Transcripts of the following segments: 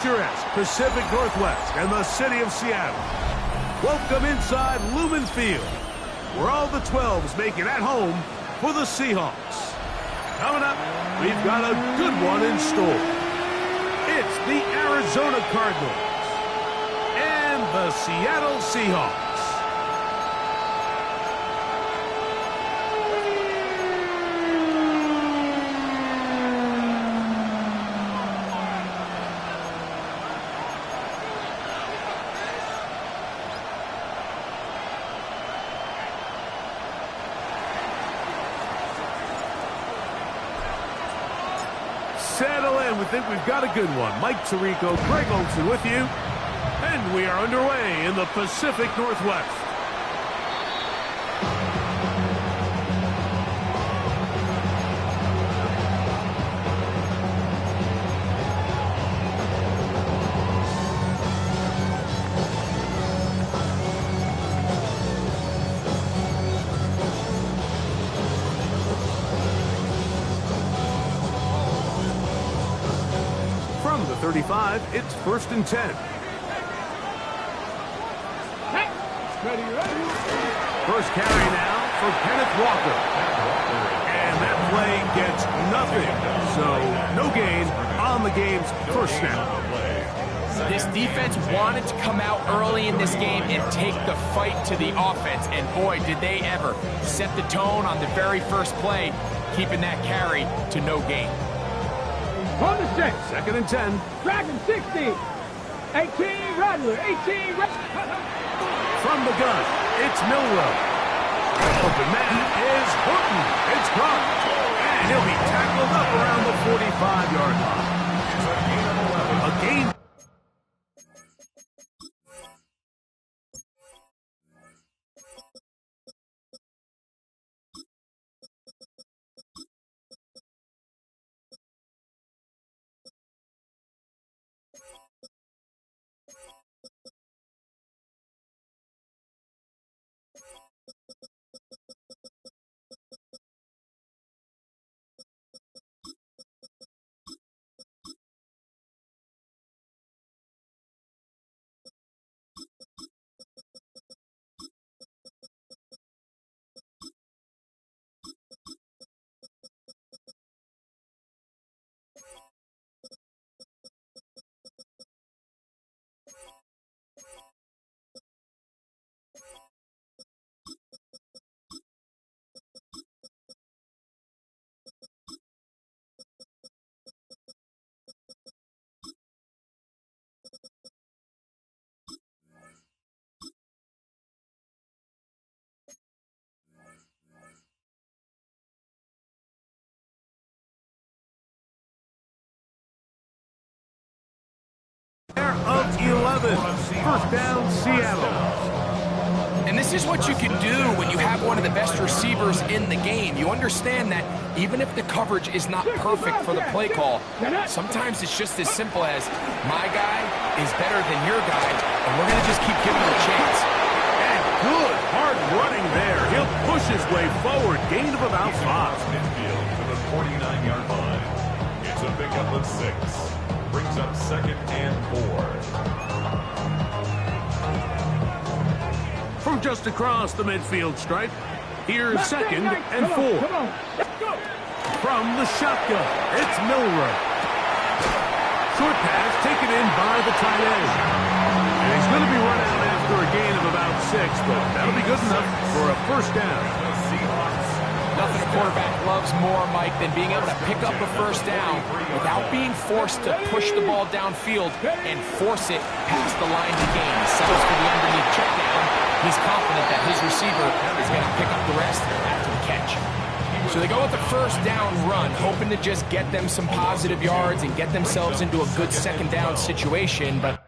Picturesque Pacific Northwest and the city of Seattle. Welcome inside Lumen Field, where all the 12s make it at home for the Seahawks. Coming up, we've got a good one in store. It's the Arizona Cardinals and the Seattle Seahawks. Settle in. We think we've got a good one. Mike Tirico, Greg Olsen with you. And we are underway in the Pacific Northwest. From the 35, it's 1st and 10. First carry now for Kenneth Walker. And that play gets nothing. So no gain on the game's first snap. This defense wanted to come out early in this game and take the fight to the offense. And boy, did they ever set the tone on the very first play, keeping that carry to no gain. On the set. 2nd and 10. Dragon 60. 18 Rattler. 18 Rattler. From the gun, it's Milroe. Open man is Horton. It's caught. And he'll be tackled up around the 45-yard line. A gain. Of 11. First down, Seattle. And this is what you can do when you have one of the best receivers in the game. You understand that even if the coverage is not perfect for the play call, sometimes it's just as simple as, my guy is better than your guy, and we're going to just keep giving him a chance. And good hard running there. He'll push his way forward. Gain of about 5. Midfield to the 49-yard line. It's a pickup of 6. Brings up 2nd and 4. From just across the midfield stripe, here's 2nd and 4. From the shotgun, it's Milroe. Short pass taken in by the tight end. And he's going to be run out after a gain of about 6, but that'll be good enough for a first down. Nothing a quarterback loves more, Mike, than being able to pick up a first down without being forced to push the ball downfield and force it past the line to gain. Settles for the underneath check down. He's confident that his receiver is going to pick up the rest after the catch. So they go with the first down run, hoping to just get them some positive yards and get themselves into a good second down situation, but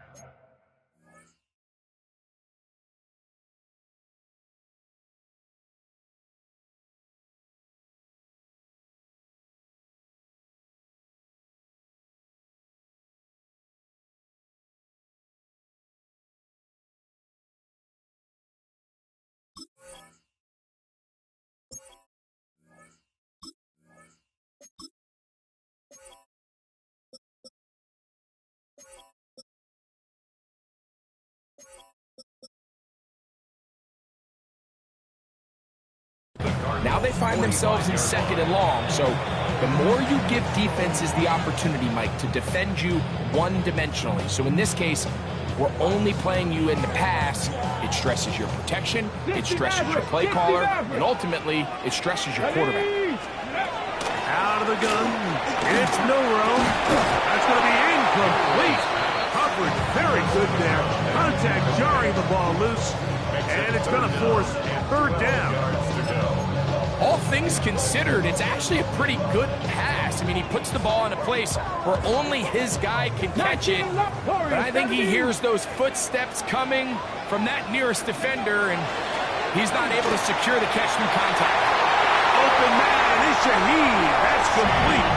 Now they find themselves in 2nd and long, so the more you give defenses the opportunity, Mike, to defend you one-dimensionally. So in this case, we're only playing you in the pass. It stresses your protection, it stresses your play caller, and ultimately, it stresses your quarterback. Out of the gun. It's Milroe. That's going to be incomplete. Coverage very good there. Contact jarring the ball loose. And it's going to force 3rd down. All things considered, it's actually a pretty good pass. I mean, he puts the ball in a place where only his guy can catch it. But I think he hears those footsteps coming from that nearest defender, and he's not able to secure the catch through contact. Open man is Shaheed. That's complete.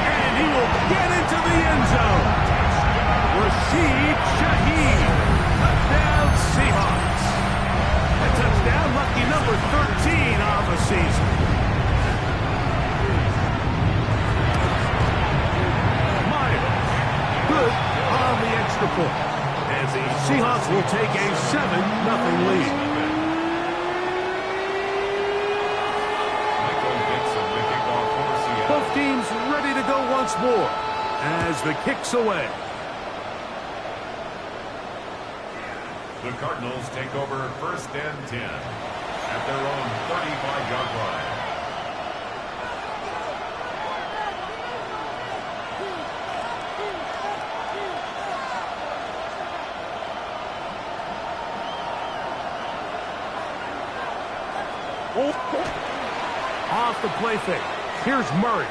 And he will get into the end zone. Rashid Shaheed. Touchdown Seahawks. A touchdown, lucky number 13 on the season. Myers. Good on the extra point. And the Seahawks will take a 7-0 lead. Both teams ready to go once more as the kick's away. The Cardinals take over 1st and 10 at their own 35-yard line. Off the play fake. Here's Murray.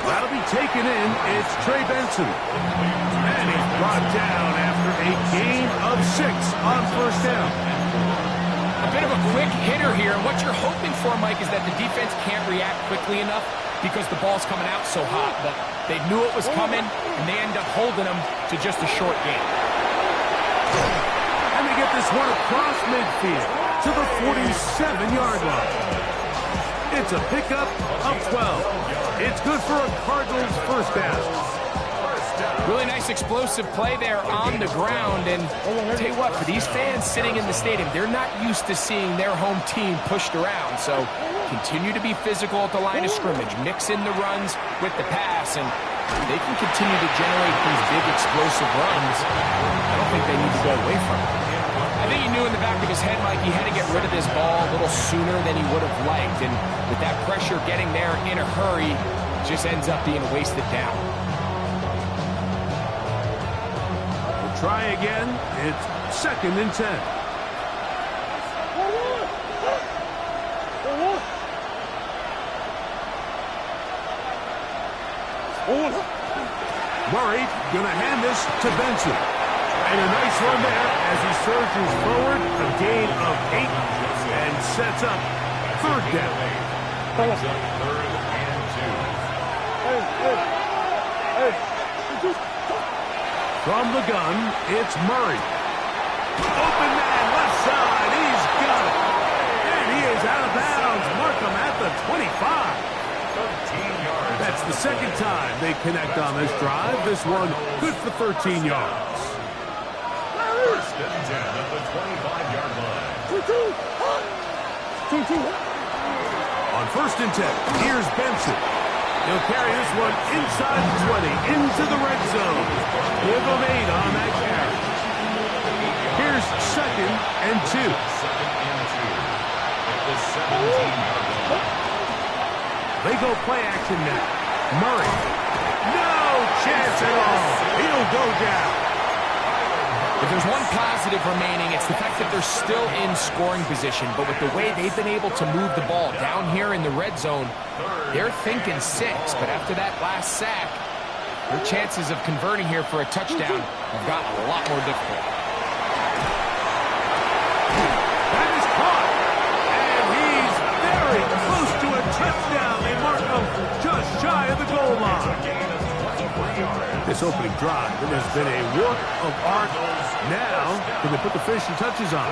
That'll be taken in. It's Trey Benson. And he's brought down after a gain of 6 on 1st down. A bit of a quick hitter here. What you're hoping for, Mike, is that the defense can't react quickly enough because the ball's coming out so hot. But they knew it was coming, and they end up holding them to just a short gain. And they get this one across midfield to the 47-yard line. It's a pickup of 12. It's good for a Cardinals 1st down. Really nice explosive play there on the ground. And I'll tell you what, for these fans sitting in the stadium, they're not used to seeing their home team pushed around. So continue to be physical at the line of scrimmage. Mix in the runs with the pass, and they can continue to generate these big explosive runs. I don't think they need to go away from it. I think he knew in the back of his head, Mike, he had to get rid of this ball a little sooner than he would have liked. And with that pressure getting there in a hurry, it just ends up being wasted down. We'll try again. It's 2nd and 10. Murray gonna hand this to Benson. And a nice run there as he surges forward, a gain of 8, and sets up 3rd down. Brings up 3rd and 2. From the gun, it's Murray. Open man, left side, he's got it. And he is out of bounds. Markham at the 25. 13 yards. That's the 2nd time they connect on this drive. This one good for 13 yards. 1st and 10 at the 25-yard line. On 1st and 10, here's Benson. He'll carry this one inside the 20, into the red zone. Give him 8 on that carry. Here's 2nd and 2. 2nd and 2 at the 17-yard line. They go play action now. Murray. No chance at all. He'll go down. If there's one positive remaining, it's the fact that they're still in scoring position. But with the way they've been able to move the ball down here in the red zone, they're thinking 6. But after that last sack, their chances of converting here for a touchdown have gotten a lot more difficult. That is caught. And he's very close to a touchdown. They mark him just shy of the goal line. This opening drive, it has been a work of art. Now, can they put the finishing touches on?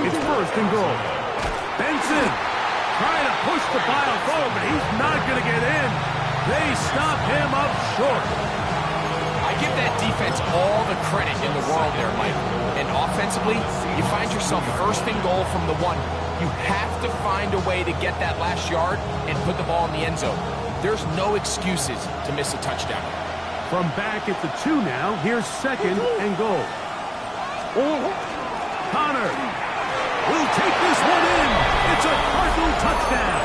It's 1st and goal. Benson trying to push the pile forward, but he's not going to get in. They stop him up short. I give that defense all the credit in the world there, Mike. And offensively, you find yourself first and goal from the 1. You have to find a way to get that last yard and put the ball in the end zone. There's no excuses to miss a touchdown. From back at the 2 now, here's second and goal. Connor will take this one in. It's a Cardinal touchdown.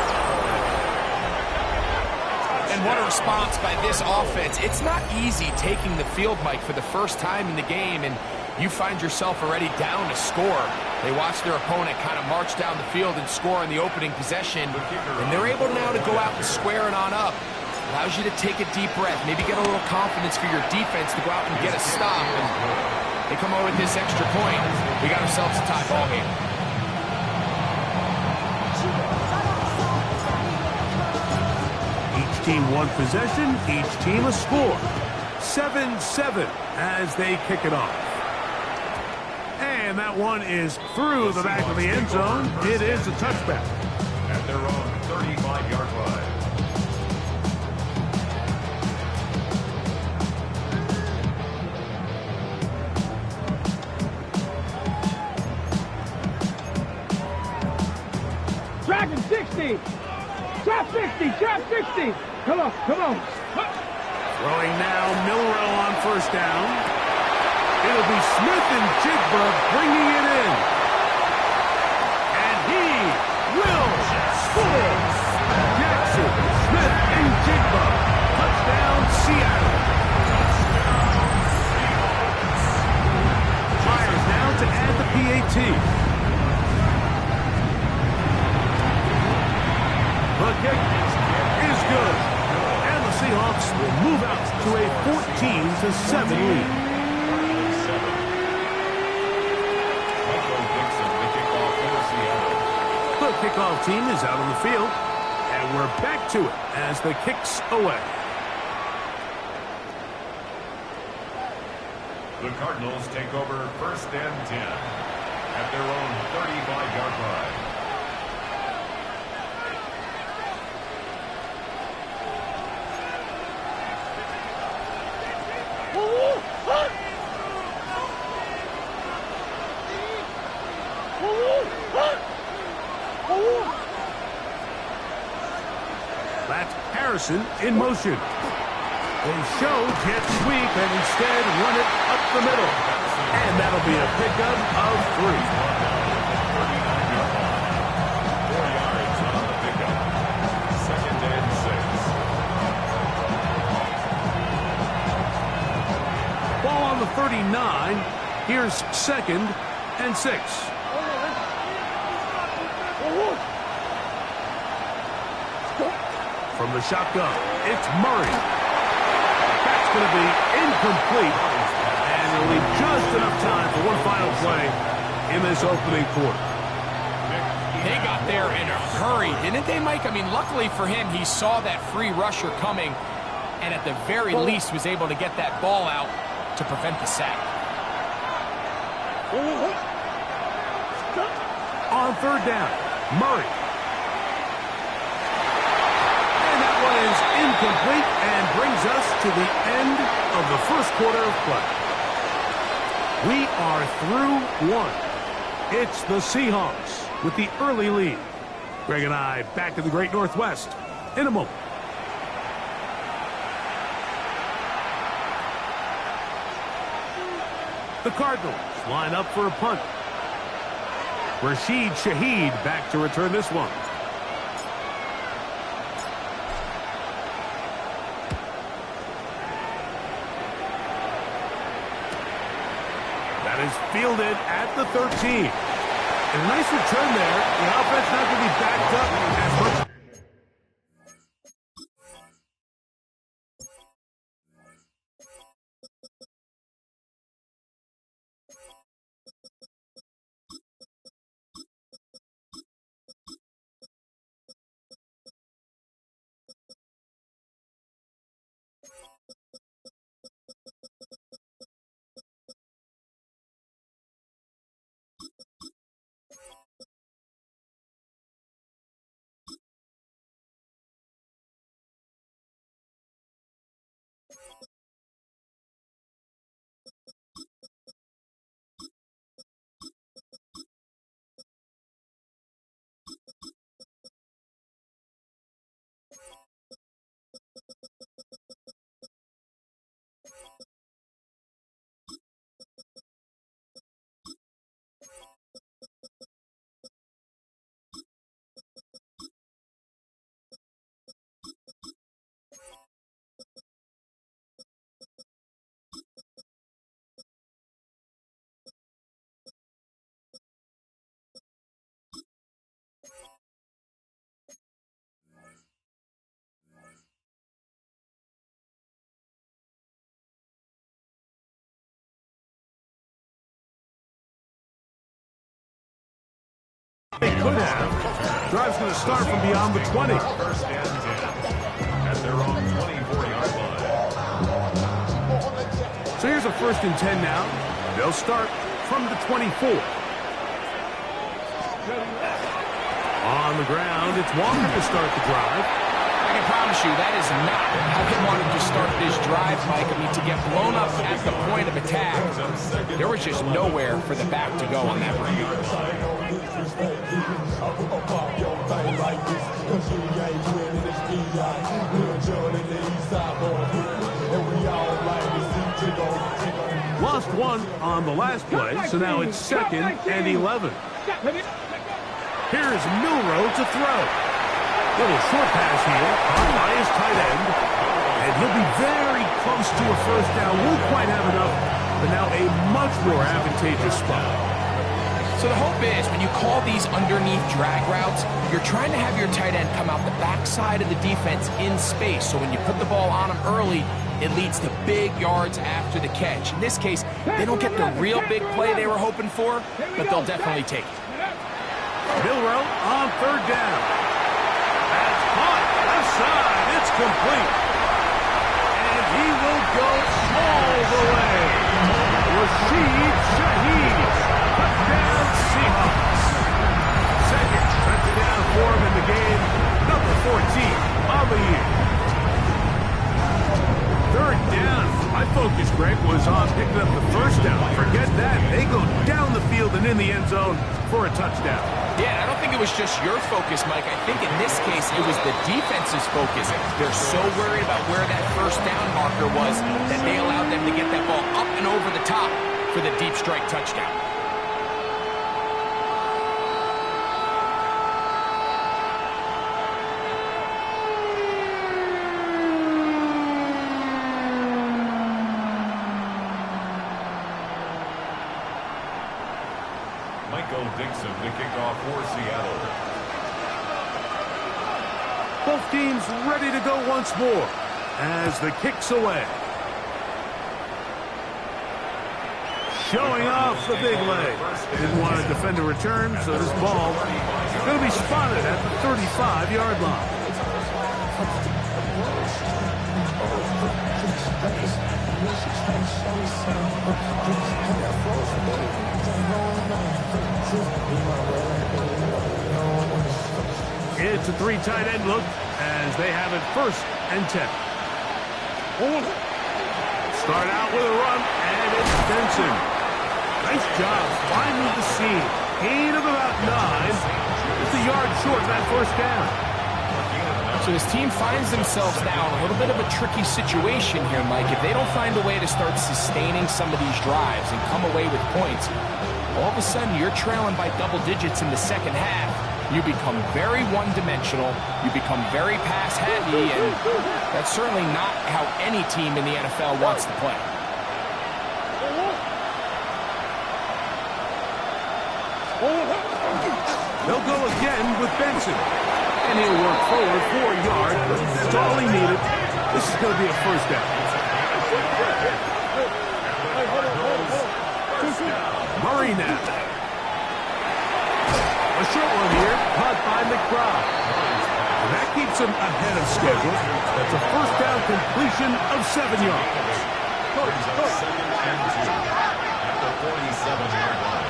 And what a response by this offense. It's not easy taking the field, Mike, for the first time in the game, and you find yourself already down to score. They watch their opponent kind of march down the field and score in the opening possession, and they're able now to go out and square it on up. Allows you to take a deep breath, maybe get a little confidence for your defense to go out and get a stop. And they come over with this extra point. We got ourselves a tie ball game. Each team one possession, each team a score. 7-7 as they kick it off. And that one is through the back of the end zone. It is a touchback. At their own 35-yard line. Dragon 60. Trap 60. Trap 60. Come on. Come on. Throwing now, Milrow on first down. It'll be Smith and Jigba bringing it in. And he will score. Jackson, Smith, and Jigba. Touchdown, Seattle. Myers now to add the PAT. The kick is good. And the Seahawks will move out to a 14-7 lead. The kickoff team is out on the field, and we're back to it as the kick's away. The Cardinals take over first and 10 at their own 35-yard line. That's Harrison in motion. They show jet sweep and instead run it up the middle. And that'll be a pickup of 3. 4 yards on the pickup. Second and 6. Ball on the 39. Here's second and 6. From the shotgun, it's Murray. That's going to be incomplete. And it'll leave just enough time for one final play in this opening quarter. They got there in a hurry, didn't they, Mike? I mean, luckily for him, he saw that free rusher coming and at the very least was able to get that ball out to prevent the sack. On third down, Murray. And that one is incomplete and brings us to the end of the first quarter of play. We are through one. It's the Seahawks with the early lead. Greg and I back in the Great Northwest in a moment. The Cardinals line up for a punt. Rashid Shaheed back to return this one. That is fielded at the 13. And a nice return there. The offense not going to be backed up as much. They could have. Drive's going to start from beyond the 20. First and 10 at their own 24-yard line. So here's a 1st and 10 now. They'll start from the 24. On the ground, it's Walker to start the drive. I can promise you that is not how they wanted to start this drive, Mike. I mean, to get blown up at the point of attack, there was just nowhere for the back to go on that run. Lost one on the last play, so now it's 2nd and 11. Here's Milroe to throw. Little short pass here, caught by his tight end. And he'll be very close to a 1st down. Won't quite have enough, but now a much more advantageous spot. So the hope is, when you call these underneath drag routes, you're trying to have your tight end come out the backside of the defense in space. So when you put the ball on him early, it leads to big yards after the catch. In this case, they don't get the real big play they were hoping for, but they'll definitely take it. Milroe on 3rd down. That's caught. Left side. It's complete. And he will go all the way. Rashid Shaheed. Touchdown Seahawks. 2nd touchdown for him in the game. Number 14 on the year. 3rd down. My focus, Greg, was on picking up the 1st down. Forget that. They go down the field and in the end zone for a touchdown. Yeah, I don't think it was just your focus, Mike. I think in this case, it was the defense's focus. They're so worried about where that 1st down marker was that they allowed them to get that ball up and over the top for the deep strike touchdown. Michael Dixon to kick off for Seattle. Both teams ready to go once more as the kick's away. Showing off the big leg. Didn't want to defend a return, so this ball is going to be spotted at the 35-yard line. It's a 3 tight end look as they have it 1st and 10. Start out with a run, and it's Benson. Nice job finding the seam. Gain of about 9. Just a yard short of that 1st down. So this team finds themselves now in a little bit of a tricky situation here, Mike. If they don't find a way to start sustaining some of these drives and come away with points, all of a sudden you're trailing by double digits in the 2nd half. You become very one-dimensional, you become very pass-heavy, and that's certainly not how any team in the NFL wants to play. They'll go again with Benson. And he'll work forward for a yard. That's all he needed. This is going to be a 1st down. Murray now. A short one here, caught by McBride. And that keeps him ahead of schedule. That's a 1st down completion of 7 yards. Brings up 2nd and 2 at the 47-yard line.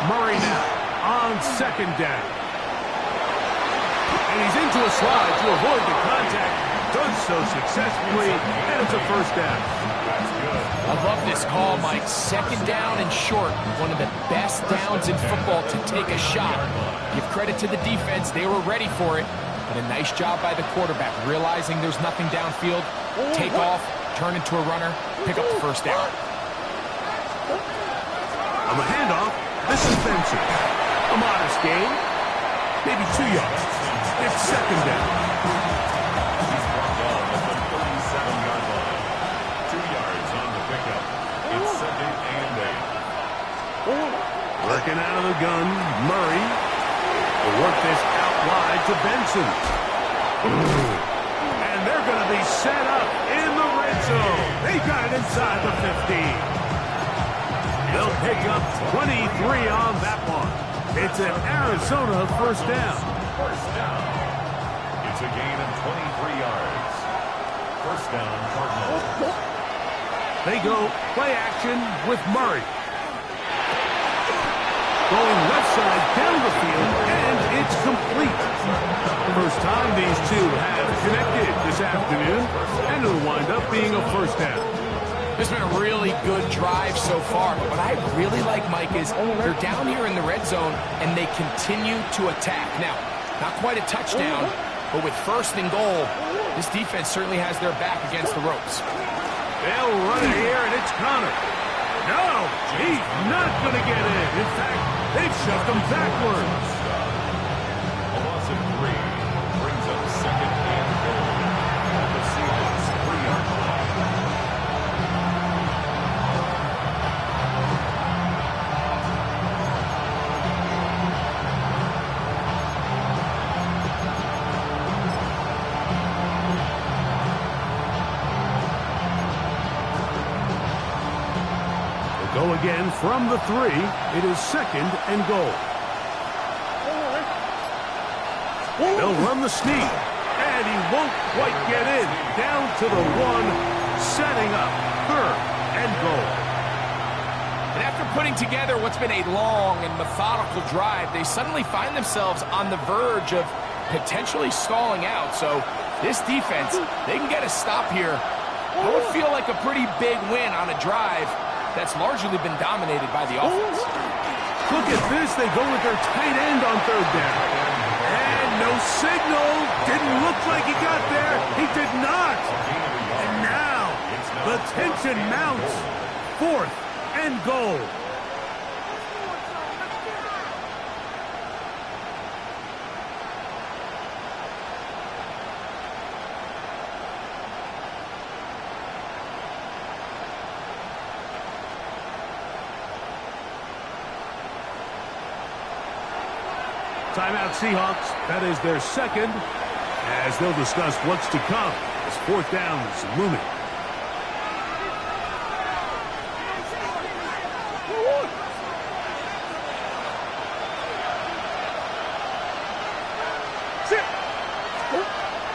Murray now on 2nd down. And he's into a slide to avoid the contact. Does so successfully, and it's a 1st down. I love this call, Mike. 2nd down and short. One of the best downs in football to take a shot. Give credit to the defense. They were ready for it. But a nice job by the quarterback, realizing there's nothing downfield. Take off, turn into a runner, pick up the 1st down. On the handoff, this is Benson. A modest gain. Maybe 2 yards. It's 2nd down. He's brought down at the 37-yard line. 2 yards on the pickup. It's 2nd and 8. Working out of the gun, Murray will work this out wide to Benson. And they're going to be set up in the red zone. They got it inside the 15. They'll pick up 23 on that one. It's an Arizona first down. First down. It's a gain of 23 yards. First down, Cardinals. They go play action with Murray. Going left side down the field, and it's complete. First time these two have connected this afternoon, and it'll wind up being a first down. This has been a really good drive so far, but what I really like, Mike, is they're down here in the red zone, and they continue to attack. Now, not quite a touchdown, but with first and goal, this defense certainly has their back against the ropes. They'll run it here, and it's Connor. No, he's not going to get in. In fact, they've shoved him backwards. A loss of 3 brings up second and goal. The Seahawks 3-yard line. Go again from the 3. It is second and goal. They'll run the sneak, and he won't quite get in. Down to the 1, setting up third and goal. And after putting together what's been a long and methodical drive, they suddenly find themselves on the verge of potentially stalling out. So this defense, they can get a stop here. That would feel like a pretty big win on a drive that's largely been dominated by the offense. Look at this. They go with their tight end on third down. And no signal. Didn't look like he got there. He did not. And now the tension mounts. Fourth and goal. Timeout Seahawks. That is their second, as they'll discuss what's to come as fourth down is looming.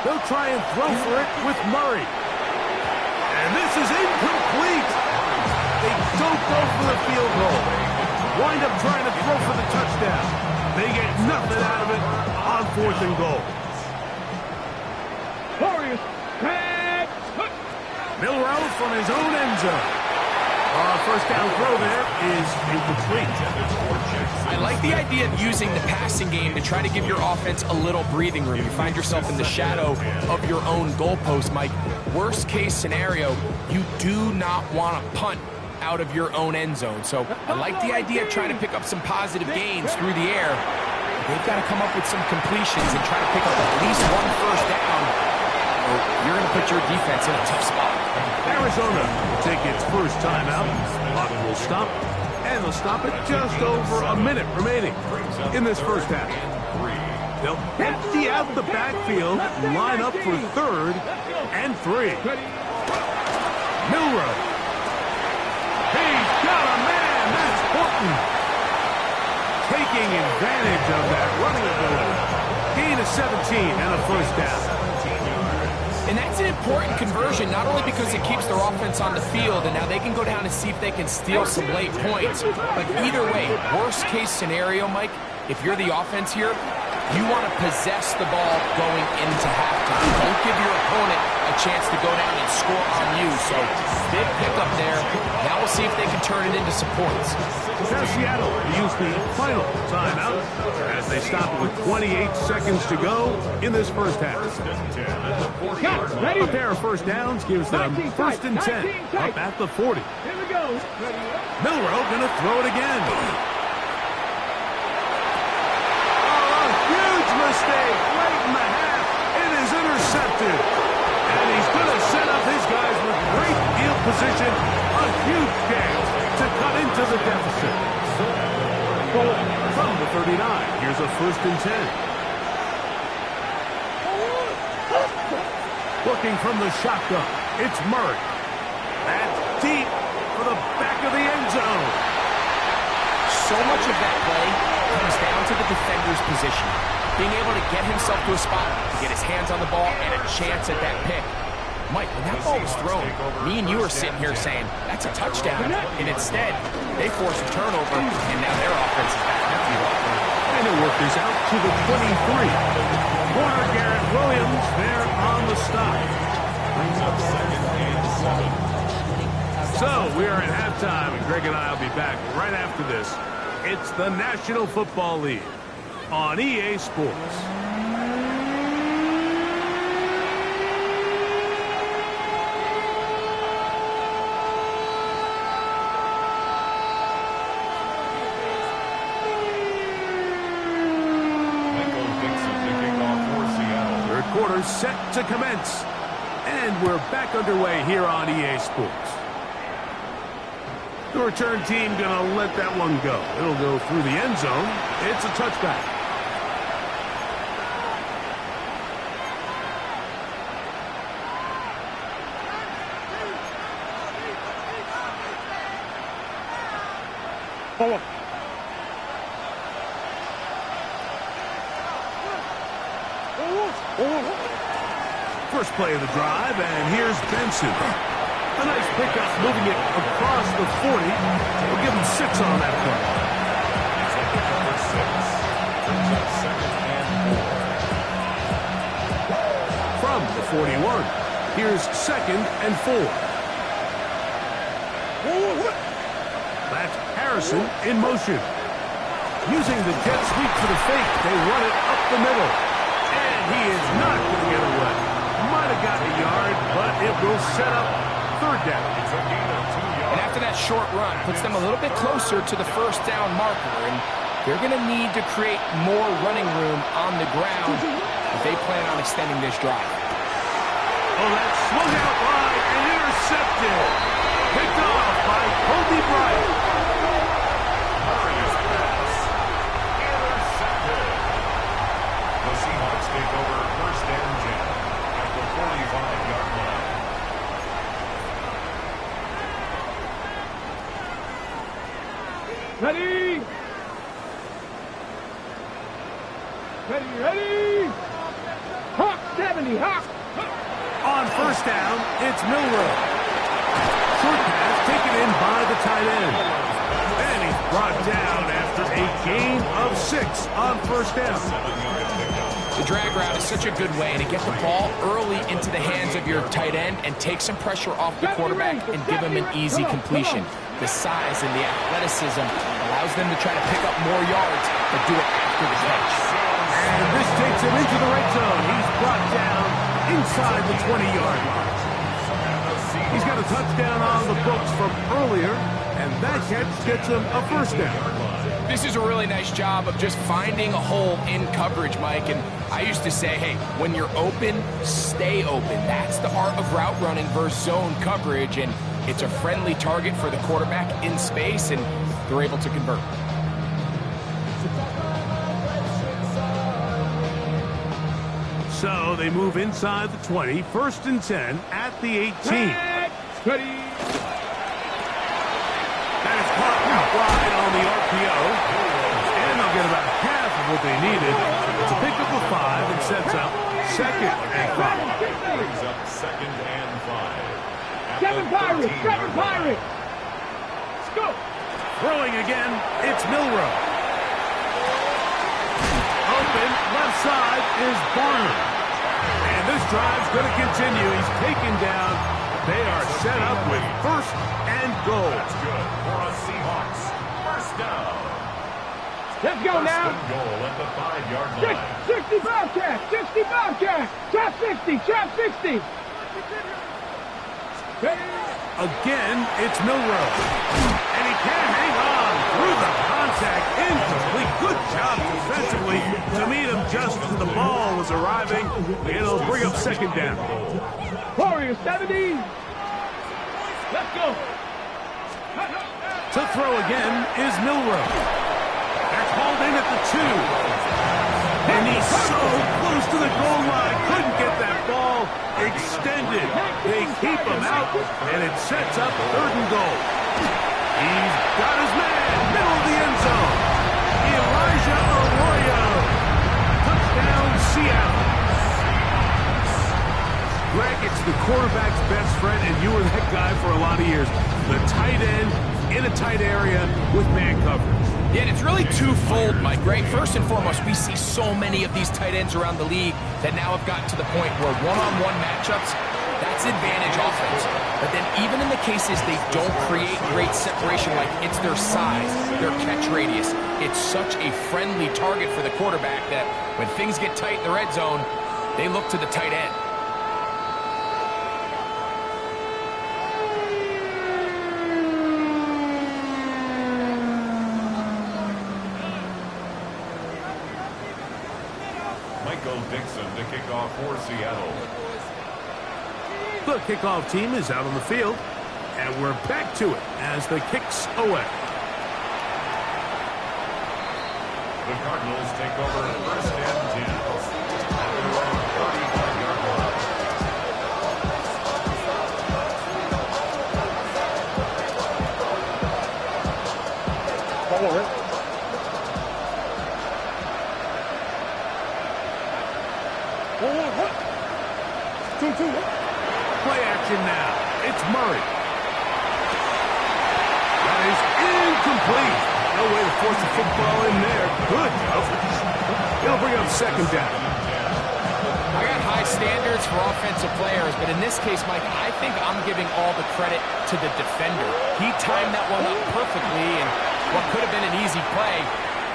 They'll try and throw for it with Murray. And this is incomplete. They don't go for the field goal. Wind up trying to throw for the touchdown. They get nothing out of it on fourth and goal. Warriors, Milroe from his own end zone. First down throw there is incomplete. I like the idea of using the passing game to try to give your offense a little breathing room. You find yourself in the shadow of your own goalpost, Mike. Worst case scenario, you do not want to punt out of your own end zone. So I like the idea of trying to pick up some positive gains through the air. They've got to come up with some completions and try to pick up at least one first down, or you're going to put your defense in a tough spot. Arizona will take its first timeout. Clock will stop, and they'll stop it just over a minute remaining in this first half. They'll empty out the backfield and line up for third and 3. Milroe. He's got a man. That's Horton. Taking advantage of that running ability. Gain of 17 and a first down. And that's an important conversion, not only because it keeps their offense on the field, and now they can go down and see if they can steal some late points. But either way, worst case scenario, Mike, if you're the offense here, you want to possess the ball going into halftime. Don't give your opponent a chance to go down and score on you. So big pickup there. Now we'll see if they can turn it into some points. Now Seattle use the final timeout as they stop with 28 seconds to go in this first half. Ready? A pair of first downs gives them first and 10 up at the 40. Here we go. Milroe going to throw it again. Oh, a huge mistake late in the half. It is intercepted. And he's going to set up his guys with great field position. A huge chance to cut into the deficit. From the 39, here's a first and 10. Looking from the shotgun, it's Murray. That's deep for the back of the end zone. so much of that play comes down to the defender's position. Being able to get himself to a spot, to get his hands on the ball, and a chance at that pick. Mike, when that ball was thrown, me and you are sitting here saying, that's a touchdown. And instead, they force a turnover, and now their offense is back on the field. And it worked this out to the 23. Corner Garrett Williams there on the stop. Brings up 2nd and 7. So we are at halftime, and Greg and I will be back right after this. It's the National Football League on EA Sports. Quarter set to commence, and we're back underway here on EA Sports. The return team gonna let that one go. It'll go through the end zone. It's a touchback. Forward. First play of the drive, and here's Benson. A nice pickup, moving it across the 40. We'll give him 6 on that play. It's a pick number 6. Brings up 2nd and 4. From the 41, here's 2nd and 4. That's Harrison in motion. Using the jet sweep for the fake, they run it up the middle. And he is not going to get away. Might have gotten a yard, but it will set up 3rd down. It's a gain of 2 yards. And after that short run, puts them a little bit closer to the 1st down marker. And they're going to need to create more running room on the ground if they plan on extending this drive. Oh, that swung out wide and intercepted. Picked off by Kobe Bryant. Hurries pass. Intercepted. The Seahawks take over 1st and 10 at the 45-yard line. Ready? Ready? Hawk 70, Hawk! On 1st down, it's Milroe. Short pass taken in by the tight end. And he's brought down after a gain of 6 on 1st down. The drag route is such a good way to get the ball early into the hands of your tight end and take some pressure off the quarterback and give him an easy completion. The size and the athleticism allows them to try to pick up more yards, but do it after the catch. And this takes him into the red zone. He's brought down inside the 20-yard line. He's got a touchdown on the books from earlier, and that catch gets him a 1st down. This is a really nice job of just finding a hole in coverage, Mike. And I used to say, hey, when you're open, stay open. That's the art of route running versus zone coverage. And it's a friendly target for the quarterback in space, and they're able to convert. So they move inside the 20, 1st and 10 at the 18. Ready? That is caught out wide on the RPO. And they'll get about half of what they needed. It's a pickup of 5 and sets up 2nd and 5. Brings up 2nd and 5. 7 Pirates! 7 Pirates! Let's go! Throwing again, it's Milroe. Open, left side is Barner. And this drive's going to continue. He's taken down. They are set up with 1st and goal. That's good for a Seahawks. 1st down. Let's go 1st now! and goal at the 5-yard line. 60 Bobcat! 60 Bobcat! Trap 60! Trap 60! Again, it's Milroe. And he can't hang on through the contact. Incomplete. Good job defensively to meet him just as the ball was arriving. It'll bring up 2nd down. Warriors 70! Let's go! To throw again is Milroe. They're called in at the 2. And he's so close to the goal line. Couldn't get that ball extended. They keep him out, and it sets up 3rd and goal. He's got his man, middle of the end zone. Elijah Arroyo. Touchdown, Seattle. Greg, it's the quarterback's best friend, and you were that guy for a lot of years. The tight end in a tight area with man coverage. Yeah, and it's really twofold, Mike, right? First and foremost, we see so many of these tight ends around the league that now have gotten to the point where one-on-one matchups, that's advantage offense. But then even in the cases they don't create great separation, like it's their size, their catch radius, it's such a friendly target for the quarterback that when things get tight in the red zone, they look to the tight end. Michael Dixon to kick off for Seattle. The kickoff team is out on the field, and we're back to it as the kicks away. The Cardinals take over first and 10 at their own 35-yard line. Play action now. It's Murray. That is incomplete. No way to force the football in there. Good coverage. It'll bring up second down. I got high standards for offensive players, but in this case, Mike, I think I'm giving all the credit to the defender. He timed that one up perfectly, and what could have been an easy play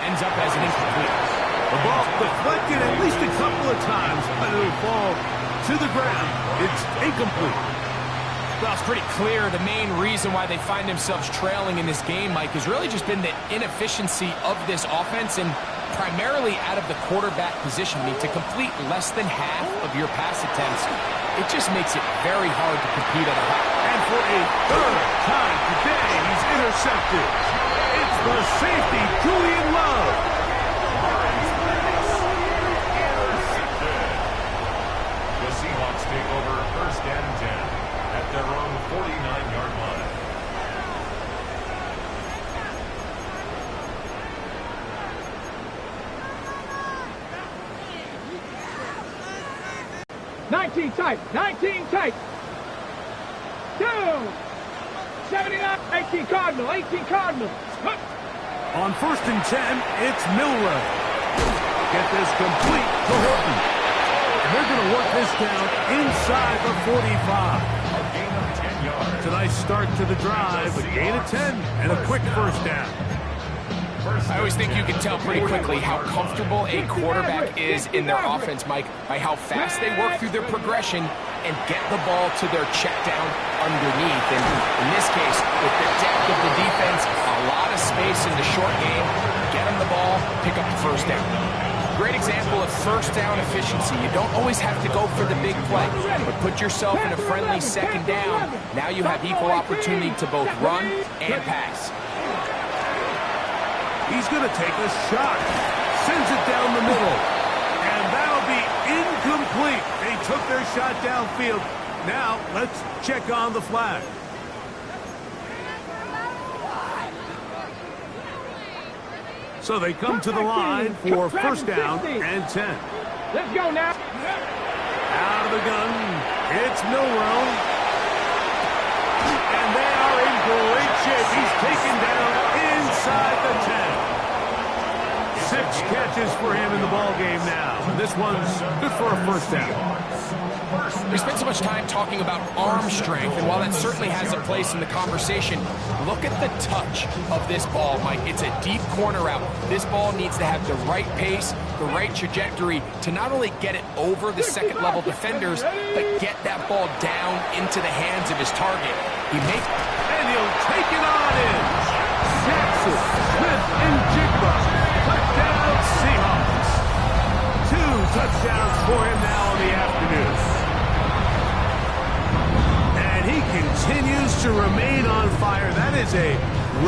ends up as an incomplete. The ball deflected at least a couple of times, but it'll fall to the ground. It's incomplete. Well, it's pretty clear the main reason why they find themselves trailing in this game, Mike, has really just been the inefficiency of this offense and primarily out of the quarterback position. I mean, to complete less than half of your pass attempts, it just makes it very hard to compete at a high. And for a third time today, he's intercepted. It's the safety, Julian Love. The Seahawks take over first and 10 at their own 49-yard line. Nineteen tight. 2. 79. 18 Cardinal. 18 Cardinal. On first and 10, it's Milroe. Get this complete to Horton. And they're going to work this down inside the 45. A gain of 10 yards. It's a nice start to the drive, a gain of 10, and a quick first down. I always think you can tell pretty quickly how comfortable a quarterback is in their offense, Mike, by how fast they work through their progression and get the ball to their check down underneath. And in this case, with the depth of the defense, a lot of space in the short game, get them the ball, pick up the first down. Great example of first down efficiency. You don't always have to go for the big play, but put yourself in a friendly second down. Now you have equal opportunity to both run and pass. He's going to take a shot. Sends it down the middle. And that'll be incomplete. They took their shot downfield. Now, let's check on the flag. So they come to the line for first down and 10. Let's go now. Out of the gun, it's Milroe. And they are in great shape. He's taken down inside the 10. 6 catches for him in the ballgame now. And this one's good for a first down. We spent so much time talking about arm strength, and while that certainly has a place in the conversation, look at the touch of this ball, Mike. It's a deep corner route. This ball needs to have the right pace, the right trajectory to not only get it over the second-level defenders, but get that ball down into the hands of his target. And he'll take it on in. Jackson, Smith, and Jigba. Touchdown, Seahawks. 2 touchdowns for him now on the afternoon. And he continues to remain on fire. That is a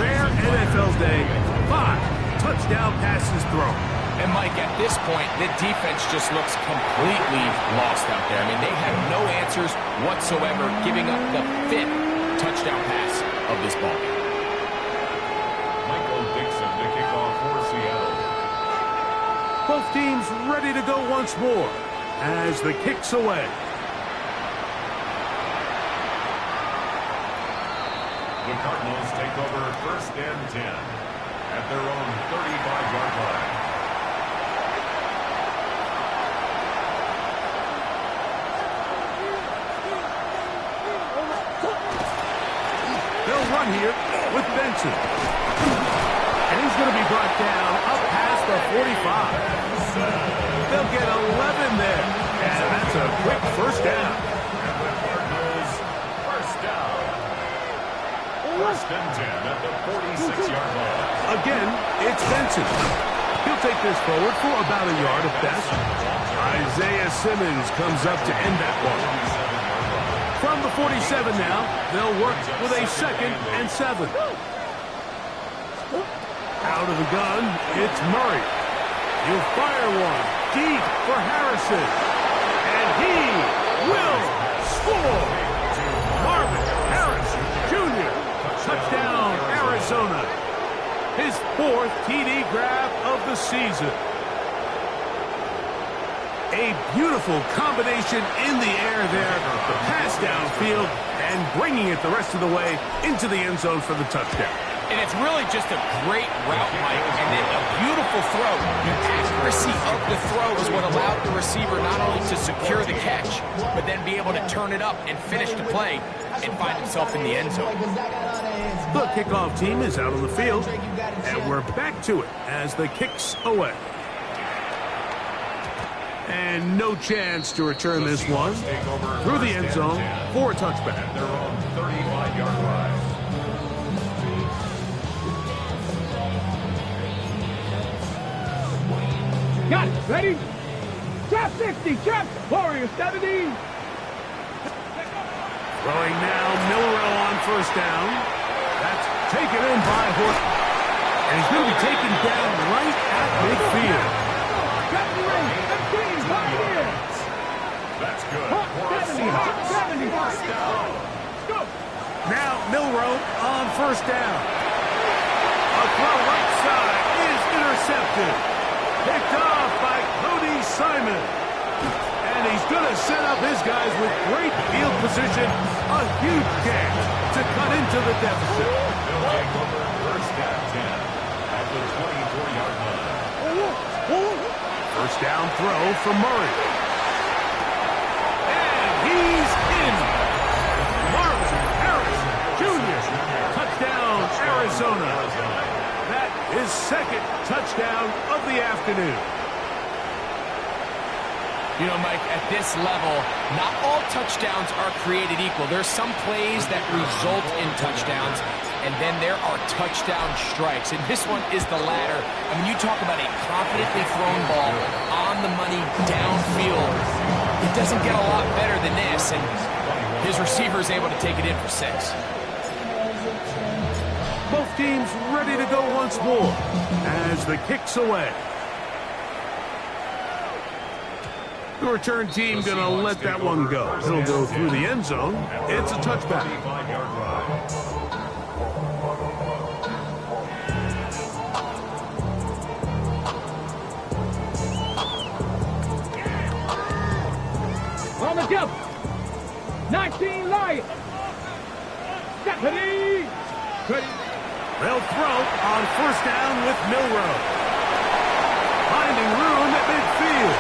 rare NFL day. 5 touchdown passes thrown. And, Mike, at this point, the defense just looks completely lost out there. I mean, they have no answers whatsoever, giving up the 5th touchdown pass of this ball game. the kickoff for Seattle. Both teams ready to go once more as the kick's away. The Cardinals take over 1st and 10 at their own 35-yard line. They'll run here with Benson. And he's going to be brought down up past the 45. They'll get 11 there. And that's a quick first down. And the Cardinals first down. 1st and 10 at the 46-yard line. Again, it's Benson. He'll take this forward for about a yard at best. Isaiah Simmons comes up to end that one. From the 47 now, they'll work with a 2nd and 7. Out of the gun, it's Murray. He'll fire one deep for Harrison. And he will score. Marvin Harrison Jr. Touchdown, Arizona. His 4th TD grab of the season. A beautiful combination in the air there. The pass downfield and bringing it the rest of the way into the end zone for the touchdown. And it's really just a great route, Mike, and then a beautiful throw. The accuracy of the throw is what allowed the receiver not only to secure the catch, but then be able to turn it up and finish the play and find himself in the end zone. The kickoff team is out on the field, and we're back to it as the kick's away. And no chance to return this one through the end zone for a touchback. At their own 35-yard line. Got it. Ready? Trap 60. Trap. Warrior 70. Throwing now, Milroe on first down. That's taken in by Horton. And he's going to be taken down right at midfield. That's good. Hot 70. Hot 70. First down. Now Milroe on first down. A throw right side is intercepted. Picked off by Cody Simon. And he's going to set up his guys with great field position. A huge catch to cut into the deficit. They'll take over 1st and 10 at the 24-yard line. First down throw for Murray. And he's in. Marvin Harrison Jr. Touchdown, Arizona. That is 2nd touchdown of the afternoon. You know, Mike, at this level, not all touchdowns are created equal. There's some plays that result in touchdowns, and then there are touchdown strikes. And this one is the latter. I mean, you talk about a confidently thrown ball on the money downfield. It doesn't get a lot better than this, and his receiver is able to take it in for 6. Both teams ready to go once more as the kick's away. The return team going to let that one go. It'll go through the end zone. It's a touchback. 35-yard line. On the jump. 19 Lions. Stephanie. Ready. They'll throw on first down with Milroe. Finding room at midfield.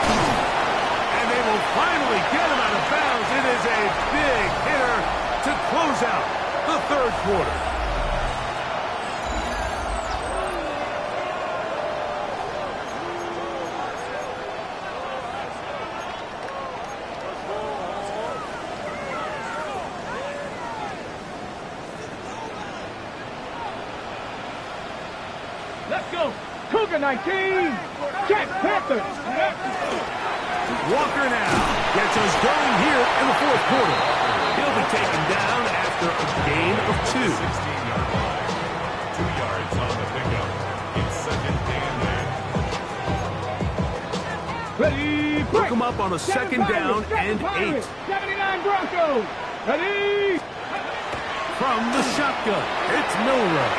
And they will finally get him out of bounds. It is a big hitter to close out the 3rd quarter. Let's go. Cougar 19. Jack Panthers. Walker now gets us going here in the 4th quarter. He'll be taken down after a gain of 2. 16-yard line. 2 yards on the pickup. It's 2nd and 8. Ready. Hook him up on a 2nd down and 8. 79 Broncos. Ready. From the shotgun, it's Milroe.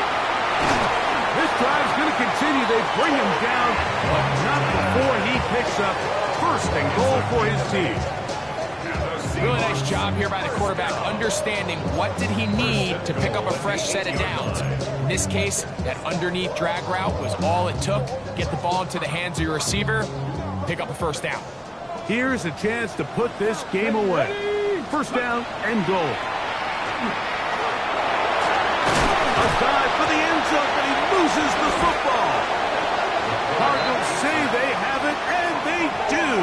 This drive's going to continue. They bring him down, but not before he picks up first and goal for his team. Really nice job here by the quarterback, understanding what did he need to pick up a fresh set of downs. In this case, that underneath drag route was all it took. Get the ball into the hands of your receiver, pick up a first down. Here's a chance to put this game away. First down and goal. A dive for the end zone, but he loses the football. Cardinals say they have it, and they do.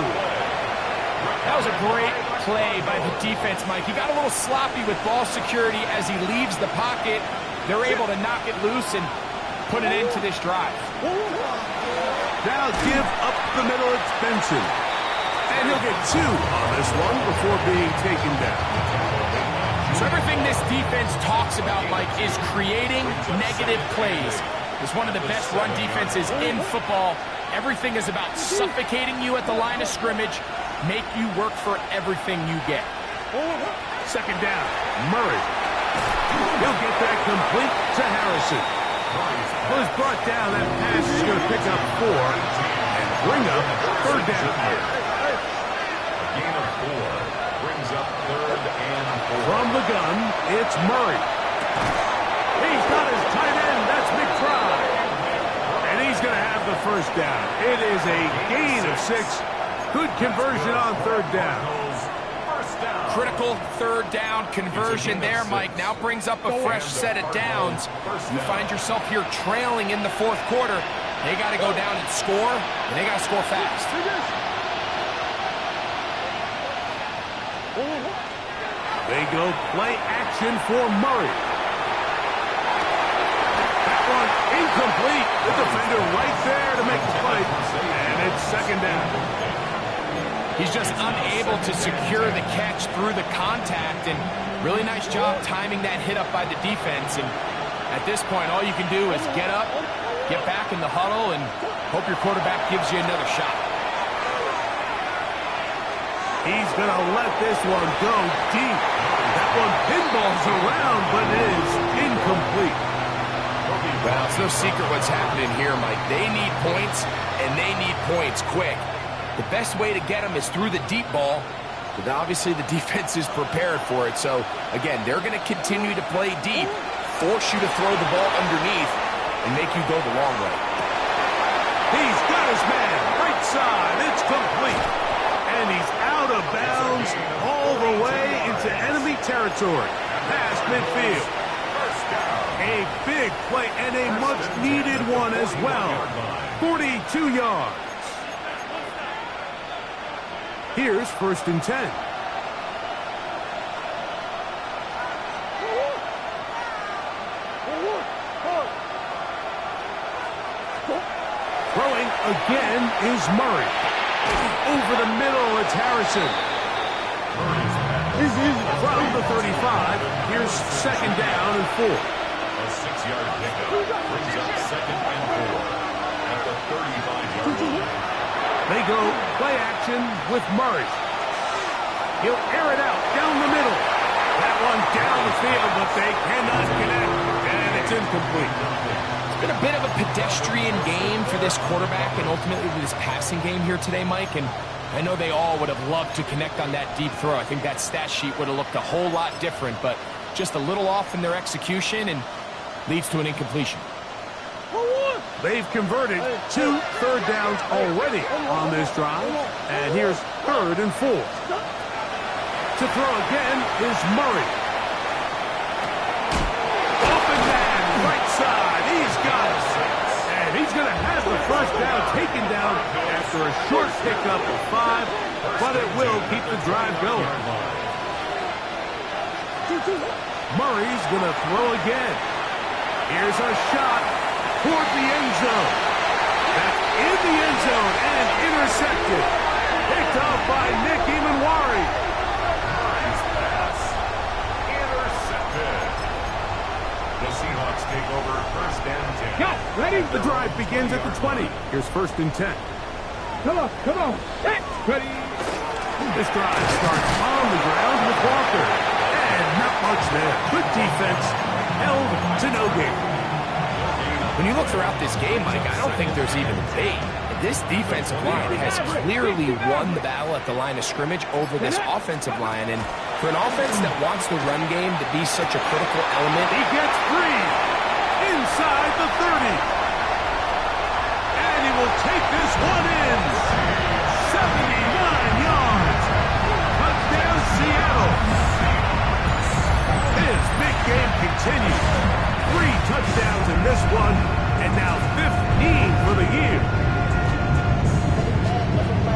That was a great play by the defense, Mike. He got a little sloppy with ball security as he leaves the pocket. They're able to knock it loose and put an end to this drive. Now give up the middle, it's Benson. And he'll get 2 on this one before being taken down. So everything this defense talks about, Mike, is creating negative plays. It's one of the best run defenses in football. Everything is about suffocating you at the line of scrimmage, make you work for everything you get. Second down, Murray. He'll get that complete to Harrison. Was brought down. That pass is going to pick up 4 and bring up third down. A gain of 4 brings up third and 4. From the gun, it's Murray. He's got his tight end. That's McBride. And he's going to have the first down. It is a gain of 6. Good conversion on third down. Critical third down conversion there, Mike. Now brings up a fresh set of downs. You find yourself here trailing in the fourth quarter. They got to go down and score, and they got to score fast. They go play action for Murray. That one incomplete. The defender right there to make the play. And it's second down. He's just unable to secure the catch through the contact, and really nice job timing that hit up by the defense. And at this point, all you can do is get up, get back in the huddle, and hope your quarterback gives you another shot. He's going to let this one go deep. That one pinballs around, but it is incomplete. Well, it's no secret what's happening here, Mike. They need points, and they need points quick. The best way to get them is through the deep ball, but obviously the defense is prepared for it. So, again, they're going to continue to play deep, force you to throw the ball underneath, and make you go the long way. He's got his man, right side, it's complete. And he's out of bounds all the way into enemy territory, past midfield. A big play and a much-needed one as well. 42 yards. Here's first and 10. Throwing again is Murray. Over the middle, it's Harrison. From the 35, here's second down and 4. A 6-yard pickup brings up second and 4 at the 35-yard line. They go play action with Murray. He'll air it out down the middle. That one down the field, but they cannot connect, and it's incomplete. It's been a bit of a pedestrian game for this quarterback and ultimately this passing game here today, Mike. And I know they all would have loved to connect on that deep throw. I think that stat sheet would have looked a whole lot different, but just a little off in their execution and leads to an incompletion. They've converted 2 third downs already on this drive. And here's third and 4. To throw again is Murray. Open man, right side. He's got it. And he's going to have the first down taken down after a short pickup of 5. But it will keep the drive going. Murray's going to throw again. Here's a shot toward the end zone. That's in the end zone and intercepted. Picked off by Nick Emanwari. Nice pass. Intercepted. The Seahawks take over first and 10. Go, ready? The drive begins at the 20. Here's first and 10. Come on, come on. Hey, ready? This drive starts on the ground with Walker. And not much there. Good defense. Held to no gain. When you look throughout this game, Mike, I don't think there's even a debate. This defensive line has clearly won the battle at the line of scrimmage over this offensive line. And for an offense that wants the run game to be such a critical element, He gets free inside the 30. And he will take this one in. 79 yards. Touchdown, Seattle. His big game continues. 3 touchdowns in this one, and now 15 for the year.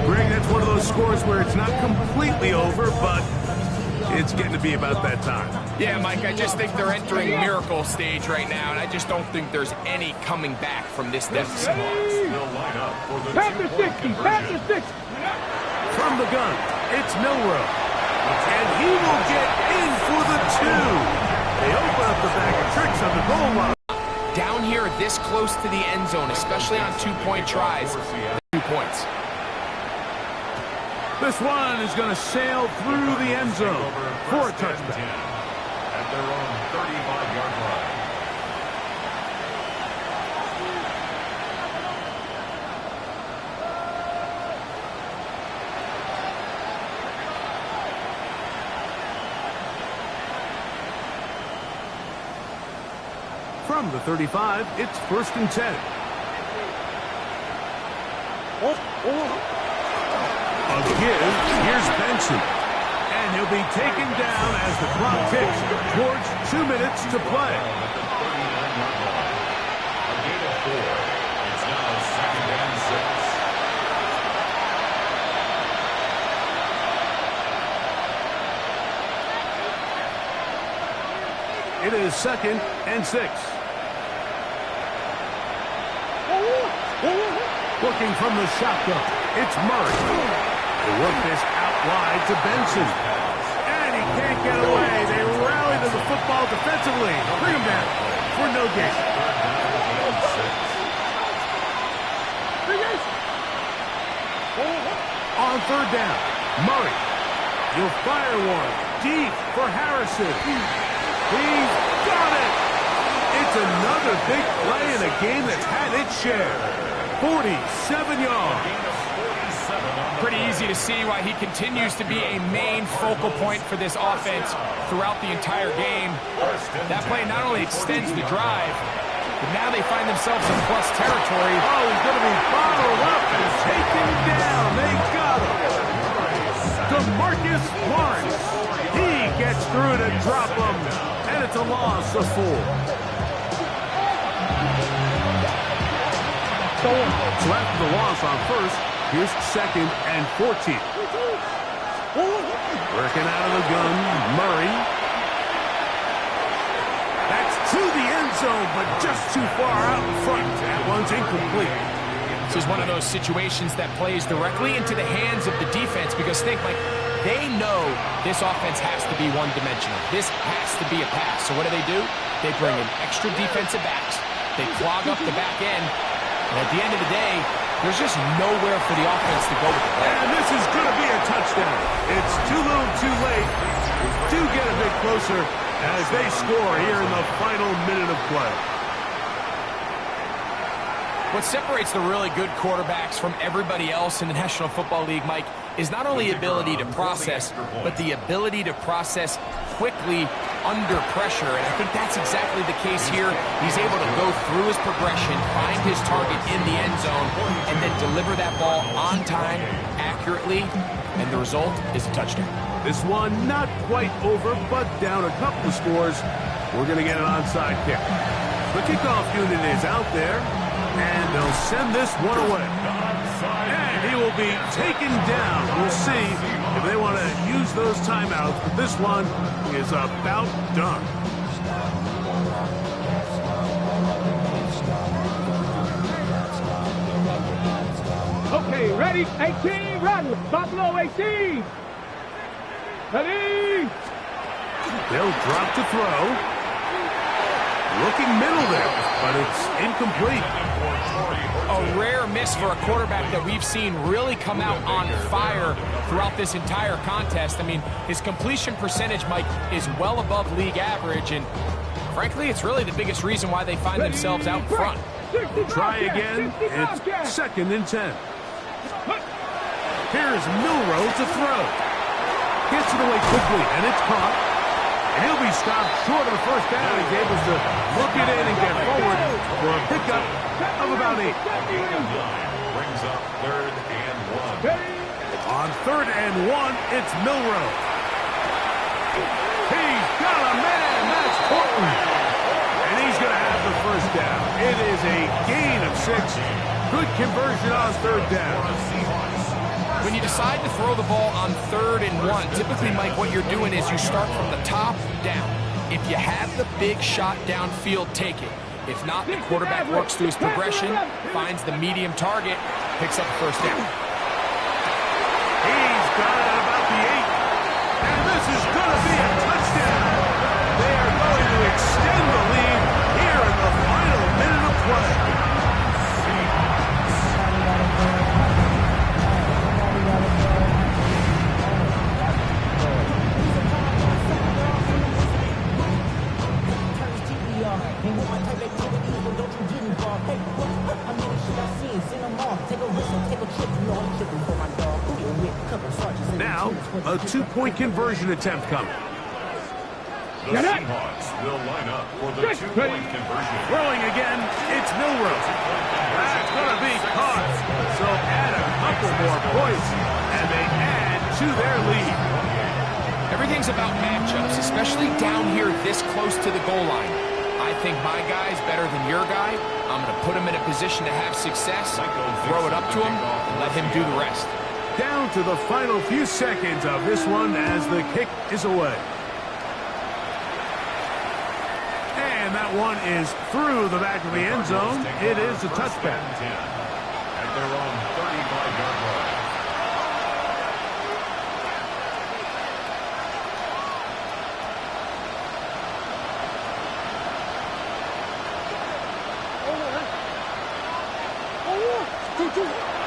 Greg, that's one of those scores where it's not completely over, but it's getting to be about that time. yeah, Mike, I just think they're entering miracle stage right now, and I just don't think there's any coming back from this deficit. They'll line up for the Pass to 60, pass to 60. From the gun, it's Milrow. And he will get in for the 2. They open up the bag of tricks on the goal line. Down here this close to the end zone, especially on 2-point tries, 2 points. This one is going to sail through the end zone for a touchback. At their own 35-yard line. From the 35, it's 1st and 10. A give, here's Benson. And he'll be taken down as the clock ticks towards 2 minutes to play. At the 39-yard line. A gain of 4. It's now 2nd and 6. It is 2nd and 6. Looking from the shotgun, it's Murray. They work this out wide to Benson. And he can't get away. They rally to the football defensively. Bring him down for no gain. On 3rd down, Murray. He'll fire one deep for Harrison. He's got it. It's another big play in a game that's had its share. 47 yards. Pretty easy to see why he continues to be a main focal point for this offense throughout the entire game. That play not only extends the drive, but now they find themselves in plus territory. Oh, he's going to be bottled up and taken down. They got him. DeMarcus Lawrence. He gets through to drop him, and it's a loss of 4. So after the loss on 1st, here's 2nd and 14. Working out of the gun, Murray. That's to the end zone, but just too far out in front. That one's incomplete. This is one of those situations that plays directly into the hands of the defense because think, like, they know this offense has to be one-dimensional. This has to be a pass. So what do? They bring in extra defensive backs. They clog up the back end. And at the end of the day, there's just nowhere for the offense to go with the ball. And this is going to be a touchdown. It's too little too late. Do get a bit closer as they score here in the final minute of play. What separates the really good quarterbacks from everybody else in the National Football League, Mike, is not only ability to process, but the ability to process quickly under pressure. And I think that's exactly the case here. He's able to go through his progression, find his target in the end zone, and then deliver that ball on time, accurately, and the result is a touchdown. This one not quite over, but down a couple of scores. We're going to get an onside kick. The kickoff unit is out there, and they'll send this one away. And he will be taken down. We'll see if they want to use those timeouts, but this one is about done. Okay, ready? 18, run. Buffalo 18. Ready? They'll drop to throw. Looking middle there, but it's incomplete. A rare miss for a quarterback that we've seen really come out on fire throughout this entire contest. I mean, his completion percentage, Mike, is well above league average, and Frankly, it's really the biggest reason why they find themselves out front. Try again. It's 2nd and 10. Here's Milroe to throw. Gets it away quickly, and it's caught. And he'll be stopped short of the first down. He's able to look it in and get forward for a pickup of about 8. Brings up 3rd and 1. On 3rd and 1, it's Milroe. He's got a man. That's Horton. And he's going to have the first down. It is a gain of 6. Good conversion on 3rd down. When you decide to throw the ball on 3rd and 1, typically, Mike, what you're doing is you start from the top down. If you have the big shot downfield, take it. If not, the quarterback works through his progression, finds the medium target, picks up the first down. He's got it at about the 8. And this is going to be a touchdown. They are going to extend the lead here in the final minute of play. Now, a 2-point conversion attempt coming. The Seahawks will line up for the 2-point conversion. Throwing again, it's Milroe. That's going to be caught. So add a couple more points, and they add to their lead. Everything's about matchups, especially down here this close to the goal line. I think my guy's better than your guy. I'm going to put him in a position to have success, throw it up to him, and let him do the rest. Down to the final few seconds of this one as the kick is away. And that one is through the back of the end zone. It is a touchback. At their own 35-yard line.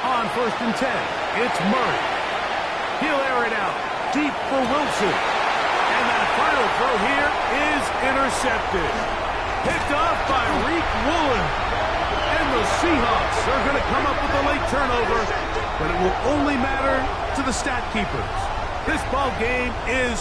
On 1st and 10, it's Murray. He'll air it out deep for Wilson. And that final throw here is intercepted. Picked off by Reek Woolen. And the Seahawks are going to come up with a late turnover, but it will only matter to the stat keepers. This ball game is